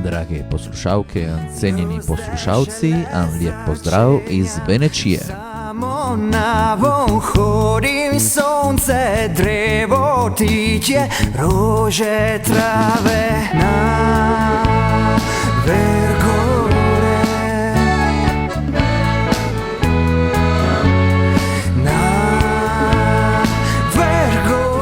Drage poslušalke in cenjeni poslušalci, lep pozdrav iz Benečije. Samo na von hodim, sonce, drevo, ptičje, rože, trave, na vergore. Na vergore.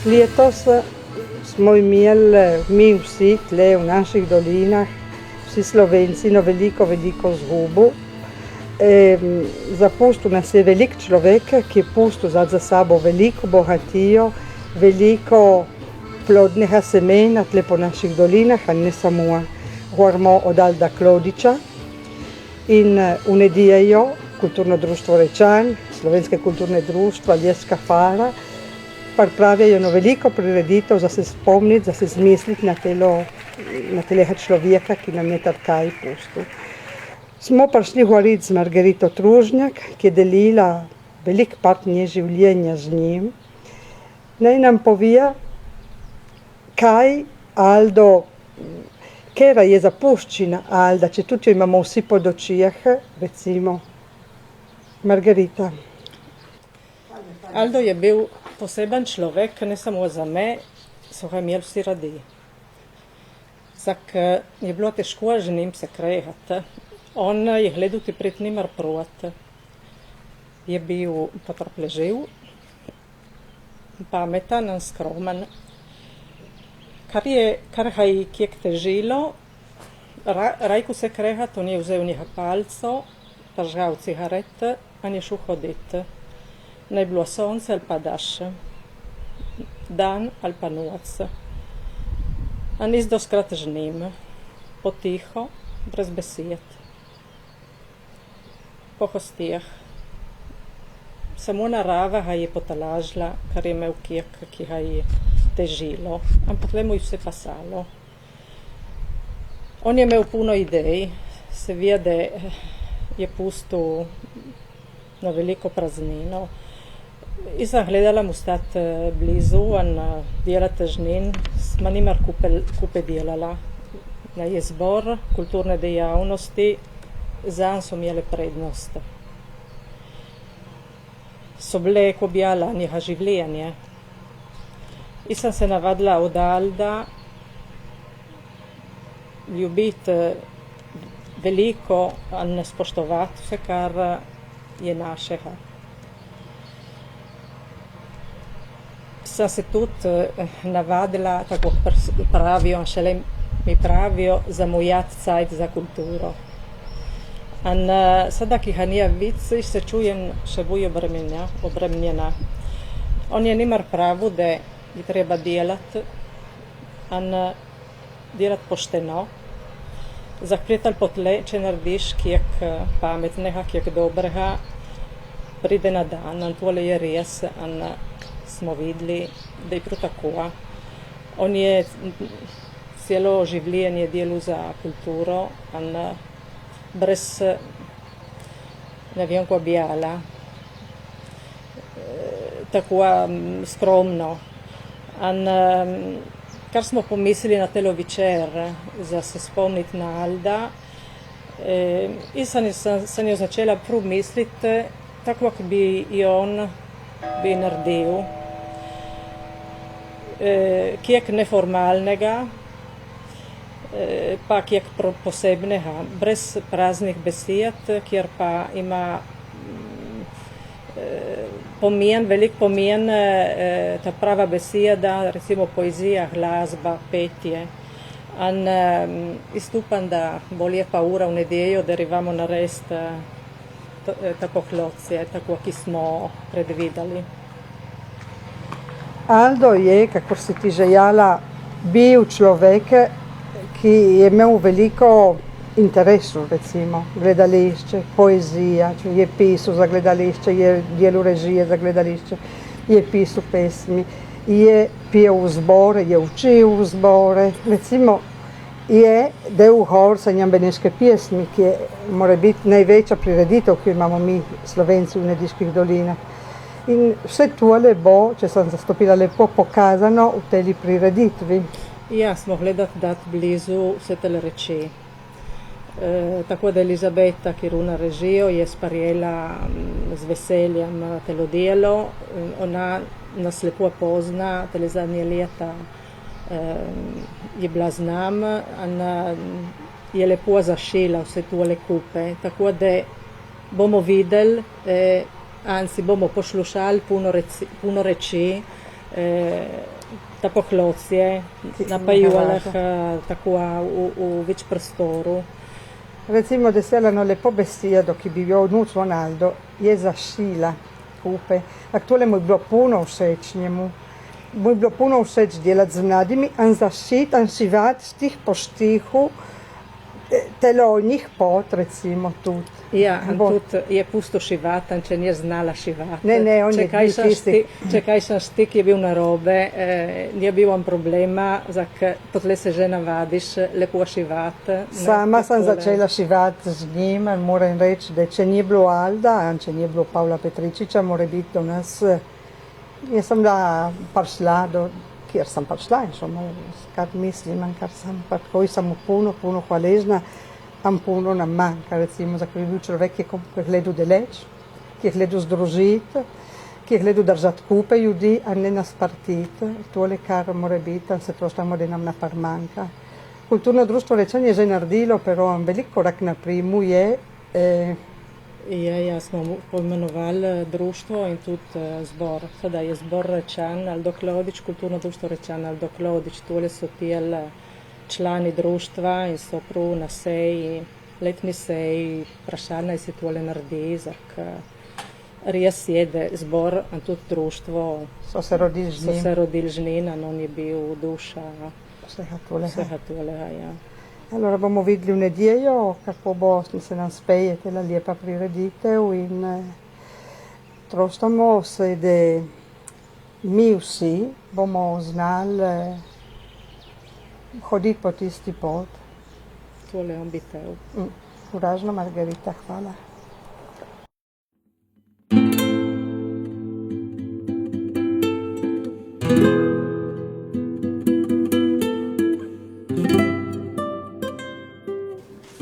Letos smo imeli mi vsi tle v naših dolinah, vsi Slovenci, veliko zgubo. Zapustil nas je velik človek, ki je pustil za sabo veliko bogatijo, veliko plodnega semena tle po naših dolinah, a ne samo. Govorimo od Alda Klodiča in v nedeljo Kulturno društvo Rečan, Slovenske kulturne društva, Ljeska fara, pripravljajo veliko prireditev, za se spomniti, za se zmisliti na telega človeka, ki nam je kaj pustil. Smo prišli govoriti z Margarito Tružnjak, ki je delila velik part nje življenja z njim. Naj nam povija, kaj Aldo, kera je zapuščina Alda, če tudi jo imamo vsi pod očijah, recimo Margarita. Aldo je bil poseben človek, ne samo za me, so ga imeli vsi radi. Je bilo težko z njim se kregati. On je gledal ti pred njim proti. Je bil potrpežljiv, pameten in skromen. Kar ga je kjek težilo, rajko se kregati, on je vzel njega palco, držal cigarete in je šel hoditi. Naj bilo sonce ali pa daš, dan ali pa noc. A nis doskrat z njim, potiho, brez besed. Po hostijah. Samo narava ga je potolažila, kar je imel kjek, ki ga je težilo, ampak le mu je vse pasalo. On je imel puno idej, se vede, je pustil na veliko praznino. I sam gledala mu stati blizu, in delati z njim, smo nimar kupe delala. Na je zbor kulturne dejavnosti, zanj so imele prednost. So bile kobjala njega življenje. I sam se navadila od Alda ljubiti veliko, a ne spoštovati vse, kar je našega. Sam se tudi navadila, tako pravijo, šele mi pravijo, zamujati cajt za kulturo. In sada, ki ga nije vic, se čujem še bolj obremenjena. On je nimar pravu, da je treba delati, in delati pošteno. Zahpretal potle, če narediš kjek pametnega, kjek dobrega, pride na dan, in tole je res, in smo videli, da je prav tako. On je celo življenje delal za kulturo, in brez, ne vem, ko objala, tako skromno. In kar smo pomislili na telo večer, za se spomniti na Alda, in sem jo začela prav misliti, tako, kot bi jo on bi naredil. Kjek neformalnega, pa kjek posebnega, brez praznih besed, kjer pa ima velik pomen ta prava beseda, recimo poezija, glasba, petje. Izstupam, da bolje paura v nedeljo, da arrivamo narediti tako hlopce, tako ki smo predvideli. Aldo je, kakor si ti željela, bil človek, ki je imel veliko interesov, recimo gledališče, poezija, je pisal za gledališče, je delal režije za gledališče, je pisal pesmi, je pil v zbore, je učil v zbore, recimo je del govorca beneške pjesmi, ki je mora biti največja prireditev, ki jo imamo mi Slovenci v Nediških dolinah. In vse tole bo, če sem zastopila lepo, pokazano v tej prireditvi. Ja, smo gledati dati blizu vse te reči. Tako da Elizabeta, ki runa režijo, je sprejela z veseljem telo delo. Ona nas lepo pozna, tele zadnje leta je bila z nami, ona je lepo zašila vse tole kupe. Tako da bomo videli, anzi bomo poslušali puno reči, ta pohlocije, napajulah tako v več prostoru. Recimo, da se eno lepo besedo, ki bi jo odnučil Aldo, je zašila kupe. Tole mu je bilo puno všeč njemu. Mu je bilo puno všeč delati z mladimi, in zašiti, in šivati štih po štihu, telo njih pot, recimo, tudi. Ja, in tudi je pusto šivati, če nije znala šivati. Ne, on je bil tisti. Če kaj sam štik je bil narobe, nije bil on problema, potle se že navadiš lepo šivati. Sama sem začela šivati z njim, in moram reči, da če ni bilo Alda, in če ni bilo Pavla Petričiča, mora biti do nas. Jaz sem bila prišla kjer sem prišla in šel, kar mislim, in kar sem, pa takoj sem mu puno hvaležna, in puno nam manjka, recimo, za ker je bil človek, ki je gledal daleč, ki je gledal združiti, ki je gledal držati kupe ljudi, a ne nas partiti, tole, kar mora biti, in se proštamo, da nam napar manjka. Kulturno društvo Rečan je že naredilo, pero velik korak naprej mu je. Ja, smo poimenovali društvo in tudi zbor. Sada je zbor Rečan, Aldo Klodič, kulturno društvo Rečan, Aldo Klodič. Tole so tijeli člani društva in so prav na seji, letni seji, vprašali naj se tole naredi, res je, da zbor in tudi društvo so se rodili z njim, in on je bil duša vsega tolega, ja. Allora bomo videli v nedeljo, kako bo se nam speje tela lepa prireditev in troštamo se, da mi vsi bomo znali hoditi po tisti pot. Tole je on bitev. Uražno, Margarita, hvala.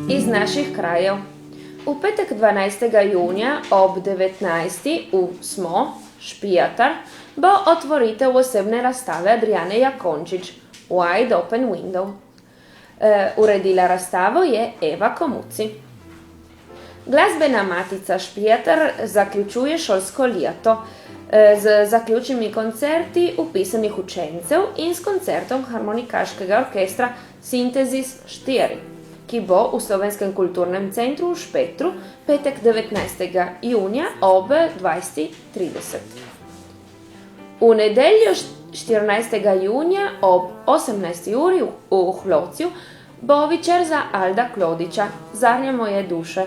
Iz naših krajev. V petek 12. junija ob 19. v Smo, Špijatar, bo otvoritev osebne razstave Adriane Jakončič, Wide Open Window. Uredila razstavo je Eva Komuci. Glasbena matica Špijatar zaključuje šolsko leto z zaključnimi koncerti upisanih učencev in s koncertom harmonikaškega orkestra Sintezis 4, ki bo v Slovenskem kulturnem centru v Špetru petek 19. junija ob 20:30. V nedeljo 14. junija ob 18. uri v Hlocju bo večer za Alda Klodiča, Zarja moje duše.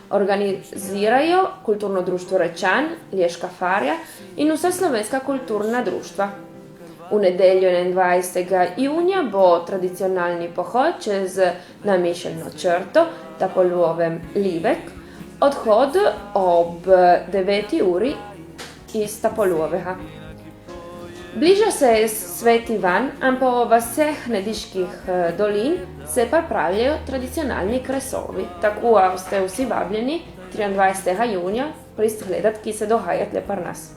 Organizirajo Kulturno društvo Rečan, Lješka Farja in vsa slovenska kulturna društva. V nedeljo 21. junija bo tradicionalni pohod čez namišljeno črto Tapolovem Livek, odhod ob 9. uri iz Tapolovega. Bliža se Sveti Ivan, in po vseh nediških dolin se pripravljajo tradicionalni kresovi. Tako ste vsi vabljeni 23. junija priti gledati, ki se dogaja tle pri nas.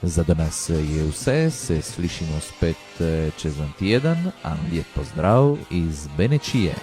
Za danas je vse, se slišimo spet čez en teden. Lep pozdrav iz Benečije.